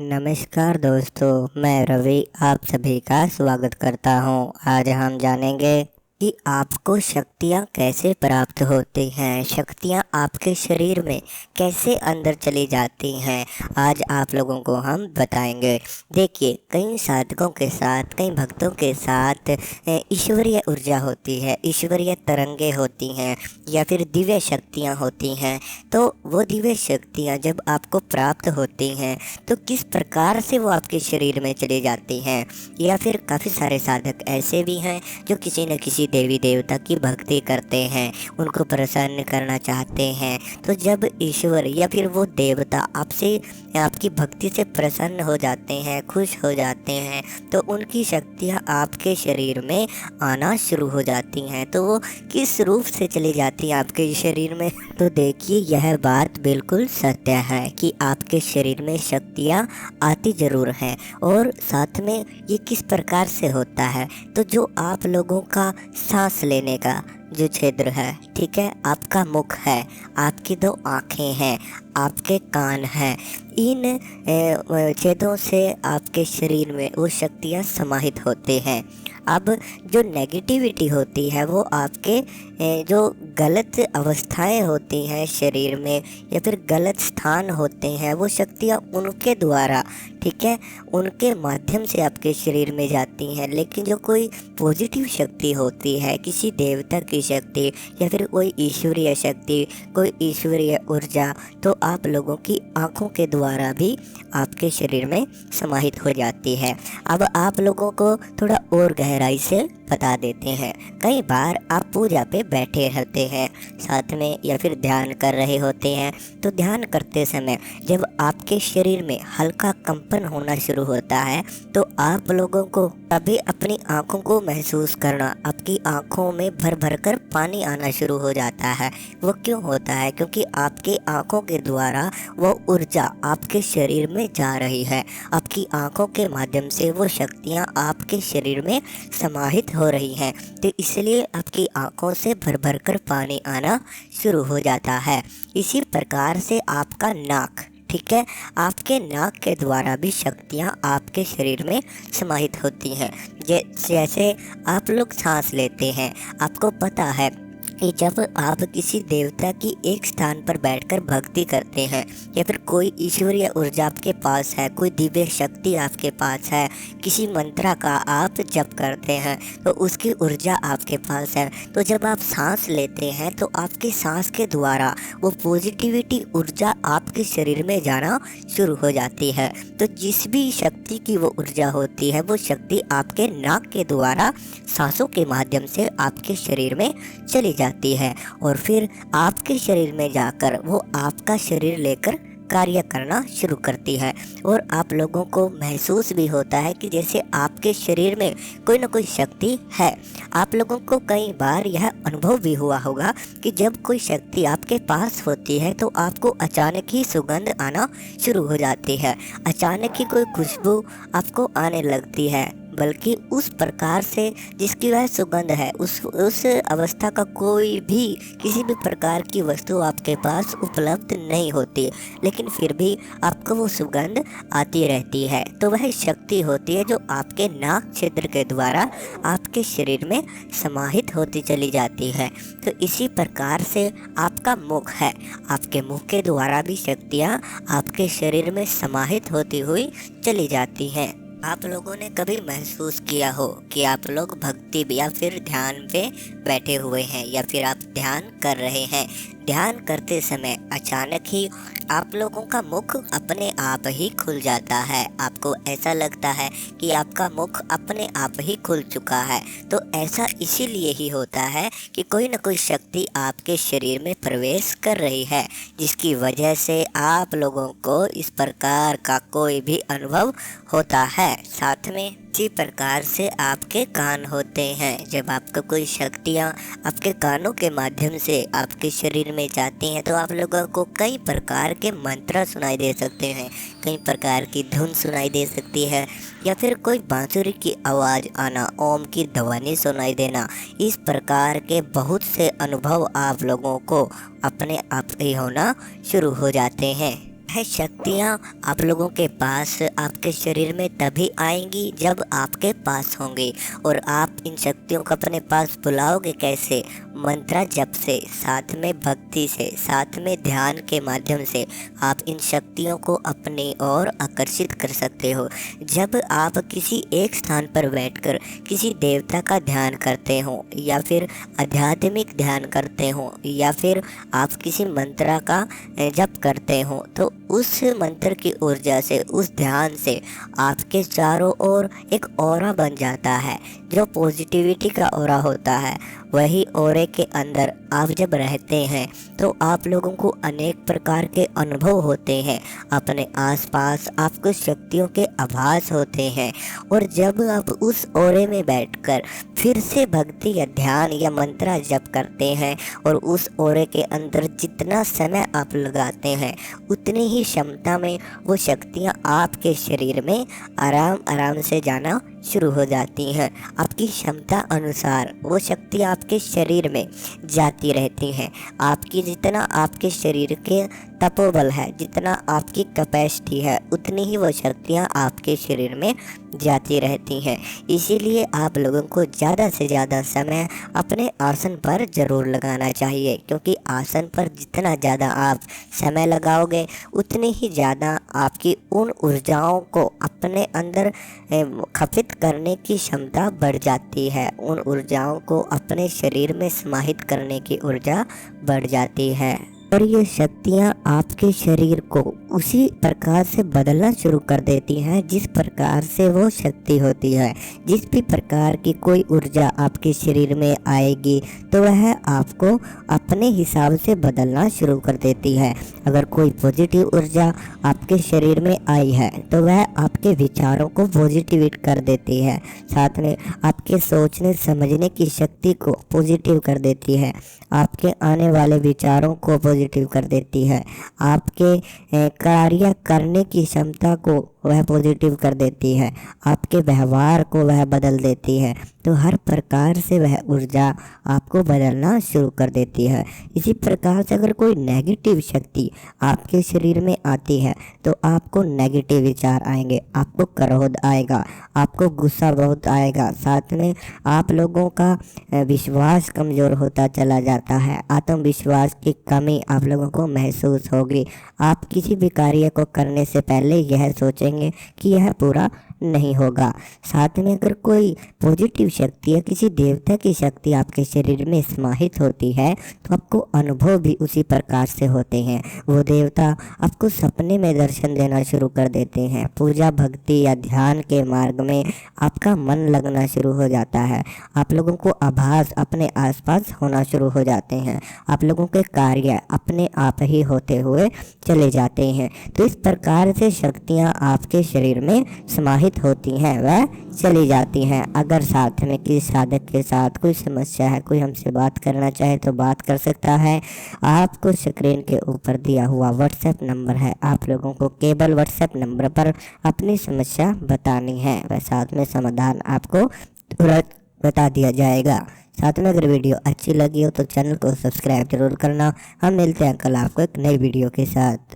नमस्कार दोस्तों, मैं रवि आप सभी का स्वागत करता हूं। आज हम जानेंगे कि आपको शक्तियां कैसे प्राप्त होती हैं, शक्तियां आपके शरीर में कैसे अंदर चली जाती हैं। आज आप लोगों को हम बताएंगे। देखिए, कई साधकों के साथ, कई भक्तों के साथ ईश्वरीय ऊर्जा होती है, ईश्वरीय तरंगे होती हैं या फिर दिव्य शक्तियां होती हैं। तो वो दिव्य शक्तियां जब आपको प्राप्त होती हैं तो किस प्रकार से वो आपके शरीर में चली जाती हैं। या फिर काफ़ी सारे साधक ऐसे भी हैं जो किसी न किसी देवी देवता की भक्ति करते हैं, उनको प्रसन्न करना चाहते हैं। तो जब ईश्वर या फिर वो देवता आपसे, आपकी भक्ति से प्रसन्न हो जाते हैं, खुश हो जाते हैं, तो उनकी शक्तियाँ आपके शरीर में आना शुरू हो जाती हैं। तो वो किस रूप से चली जाती हैं आपके शरीर में? तो देखिए, यह बात बिल्कुल सत्य है कि आपके शरीर में शक्तियाँ आती ज़रूर हैं, और साथ में ये किस प्रकार से होता है। तो जो आप लोगों का सांस लेने का जो छिद्र है, ठीक है, आपका मुख है, आपकी दो आँखें हैं, आपके कान हैं, इन छेदों से आपके शरीर में वो शक्तियाँ समाहित होती हैं। अब जो नेगेटिविटी होती है वो आपके जो गलत अवस्थाएं होती हैं शरीर में या फिर गलत स्थान होते हैं, वो शक्तियाँ उनके द्वारा, ठीक है, उनके माध्यम से आपके शरीर में जाती हैं। लेकिन जो कोई पॉजिटिव शक्ति होती है, किसी देवता की शक्ति या फिर कोई ईश्वरीय शक्ति, कोई ईश्वरीय ऊर्जा, तो आप लोगों की आँखों के द्वारा भी आपके शरीर में समाहित हो जाती है। अब आप लोगों को थोड़ा और गहराई से बता देते हैं। कई बार आप पूजा पे बैठे रहते हैं साथ में या फिर ध्यान कर रहे होते हैं, तो ध्यान करते समय जब आपके शरीर में हल्का कंपन होना शुरू होता है तो आप लोगों को अभी अपनी आँखों को महसूस करना, आपकी आँखों में भर भर कर पानी आना शुरू हो जाता है। वो क्यों होता है? क्योंकि आपके आँखों के द्वारा वो ऊर्जा आपके शरीर में जा रही है, आपकी आँखों के माध्यम से वो शक्तियाँ आपके शरीर में समाहित हो रही हैं। तो इसलिए आपकी आँखों से भर भर कर पानी आना शुरू हो जाता है। इसी प्रकार से आपका नाक, ठीक है, आपके नाक के द्वारा भी शक्तियाँ आपके शरीर में समाहित होती हैं। जैसे आप लोग सांस लेते हैं, आपको पता है कि जब आप किसी देवता की एक स्थान पर बैठकर भक्ति करते हैं या फिर कोई ईश्वरीय ऊर्जा आपके पास है, कोई दिव्य शक्ति आपके पास है, किसी मंत्र का आप जप करते हैं तो उसकी ऊर्जा आपके पास है, तो जब आप सांस लेते हैं तो आपके सांस के द्वारा वो पॉजिटिविटी ऊर्जा आपके शरीर में जाना शुरू हो जाती है। तो जिस भी शक्ति की वो ऊर्जा होती है, वो शक्ति आपके नाक के द्वारा सांसों के माध्यम से आपके शरीर में चली जाती है और फिर आपके शरीर में जाकर वो आपका शरीर लेकर कार्य करना शुरू करती है। और आप लोगों को महसूस भी होता है कि जैसे आपके शरीर में कोई ना कोई शक्ति है। आप लोगों को कई बार यह अनुभव भी हुआ होगा कि जब कोई शक्ति आपके पास होती है तो आपको अचानक ही सुगंध आना शुरू हो जाती है, अचानक ही कोई खुशबू आपको आने लगती है, बल्कि उस प्रकार से जिसकी वह सुगंध है, उस अवस्था का कोई भी, किसी भी प्रकार की वस्तु आपके पास उपलब्ध नहीं होती, लेकिन फिर भी आपको वो सुगंध आती रहती है। तो वह शक्ति होती है जो आपके नाक छिद्र के द्वारा आपके शरीर में समाहित होती चली जाती है। तो इसी प्रकार से आपका मुख है, आपके मुख के द्वारा भी शक्तियाँ आपके शरीर में समाहित होती हुई चली जाती हैं। आप लोगों ने कभी महसूस किया हो कि आप लोग भक्ति या फिर ध्यान पे बैठे हुए हैं या फिर आप ध्यान कर रहे हैं, ध्यान करते समय अचानक ही आप लोगों का मुख अपने आप ही खुल जाता है। आपको ऐसा लगता है कि आपका मुख अपने आप ही खुल चुका है। तो ऐसा इसीलिए ही होता है कि कोई न कोई शक्ति आपके शरीर में प्रवेश कर रही है, जिसकी वजह से आप लोगों को इस प्रकार का कोई भी अनुभव होता है। साथ में इसी प्रकार से आपके कान होते हैं। जब आपको कोई शक्तियाँ आपके कानों के माध्यम से आपके शरीर में जाती हैं तो आप लोगों को कई प्रकार के मंत्र सुनाई दे सकते हैं, कई प्रकार की धुन सुनाई दे सकती है, या फिर कोई बांसुरी की आवाज़ आना, ओम की ध्वनि सुनाई देना। इस प्रकार के बहुत से अनुभव आप लोगों को अपने आप ही होना शुरू हो जाते हैं। है शक्तियाँ आप लोगों के पास आपके शरीर में तभी आएंगी जब आपके पास होंगी। और आप इन शक्तियों को अपने पास बुलाओगे कैसे? मंत्रा जप से, साथ में भक्ति से, साथ में ध्यान के माध्यम से आप इन शक्तियों को अपनी ओर आकर्षित कर सकते हो। जब आप किसी एक स्थान पर बैठकर किसी देवता का ध्यान करते हो, या फिर आध्यात्मिक ध्यान करते हो, या फिर आप किसी मंत्रा का जप करते हो, तो उस मंत्र की ऊर्जा से, उस ध्यान से आपके चारों ओर एक ऑरा बन जाता है, जो पॉजिटिविटी का ऑरा होता है। वही ऑरे के अंदर आप जब रहते हैं तो आप लोगों को अनेक प्रकार के अनुभव होते हैं। अपने आसपास आपको शक्तियों के आभास होते हैं। और जब आप उस ऑरे में बैठकर फिर से भक्ति या ध्यान या मंत्र जप करते हैं, और उस ऑरे के अंदर जितना समय आप लगाते हैं, उतनी ही क्षमता में वो शक्तियाँ आपके शरीर में आराम आराम से जाना शुरू हो जाती हैं। आपकी क्षमता अनुसार वो शक्ति आपके शरीर में जाती रहती हैं। आपकी जितना आपके शरीर के तपोबल है, जितना आपकी कैपेसिटी है, उतनी ही वो शक्तियाँ आपके शरीर में जाती रहती हैं। इसीलिए आप लोगों को ज़्यादा से ज़्यादा समय अपने आसन पर ज़रूर लगाना चाहिए, क्योंकि आसन पर जितना ज़्यादा आप समय लगाओगे, उतनी ही ज़्यादा आपकी उन ऊर्जाओं को अपने अंदर खपित करने की क्षमता बढ़ जाती है। उन ऊर्जाओं को अपने शरीर में समाहित करने की ऊर्जा बढ़ जाती है। और ये शक्तियाँ आपके शरीर को उसी प्रकार से बदलना शुरू कर देती हैं जिस प्रकार से वो शक्ति होती है। जिस भी प्रकार की कोई ऊर्जा आपके शरीर में आएगी तो वह आपको अपने हिसाब से बदलना शुरू कर देती है। अगर कोई पॉजिटिव ऊर्जा आपके शरीर में आई है तो वह आपके विचारों को पॉजिटिव कर देती है, साथ में आपके सोचने समझने की शक्ति को पॉजिटिव कर देती है, आपके आने वाले विचारों को पॉजिटिव कर देती है, आपके कार्य करने की क्षमता को वह पॉजिटिव कर देती है, आपके व्यवहार को वह बदल देती है। तो हर प्रकार से वह ऊर्जा आपको बदलना शुरू कर देती है। इसी प्रकार से अगर कोई नेगेटिव शक्ति आपके शरीर में आती है तो आपको नेगेटिव विचार आएंगे, आपको क्रोध आएगा, आपको गुस्सा बहुत आएगा, साथ में आप लोगों का विश्वास कमज़ोर होता चला जाता है, आत्मविश्वास की कमी आप लोगों को महसूस होगी। आप किसी भी कार्य को करने से पहले यह सोचेंगे कि यह पूरा नहीं होगा। साथ में अगर कोई पॉजिटिव शक्ति या किसी देवता की शक्ति आपके शरीर में समाहित होती है तो आपको अनुभव भी उसी प्रकार से होते हैं। वो देवता आपको सपने में दर्शन देना शुरू कर देते हैं। पूजा भक्ति या ध्यान के मार्ग में आपका मन लगना शुरू हो जाता है। आप लोगों को आभास अपने आसपास होना शुरू हो जाते हैं। आप लोगों के कार्य अपने आप ही होते हुए चले जाते हैं। तो इस प्रकार से शक्तियाँ आपके शरीर में समाहित होती हैं, वह चली जाती हैं। अगर साथ में किसी साधक के साथ कोई समस्या है, कोई हमसे बात करना चाहे तो बात कर सकता है। आपको स्क्रीन के ऊपर दिया हुआ व्हाट्सएप नंबर है, आप लोगों को केवल व्हाट्सएप नंबर पर अपनी समस्या बतानी है, वह साथ में समाधान आपको तुरंत बता दिया जाएगा। साथ में अगर वीडियो अच्छी लगी हो तो चैनल को सब्सक्राइब जरूर करना। हम मिलते हैं कल आपको एक नई वीडियो के साथ।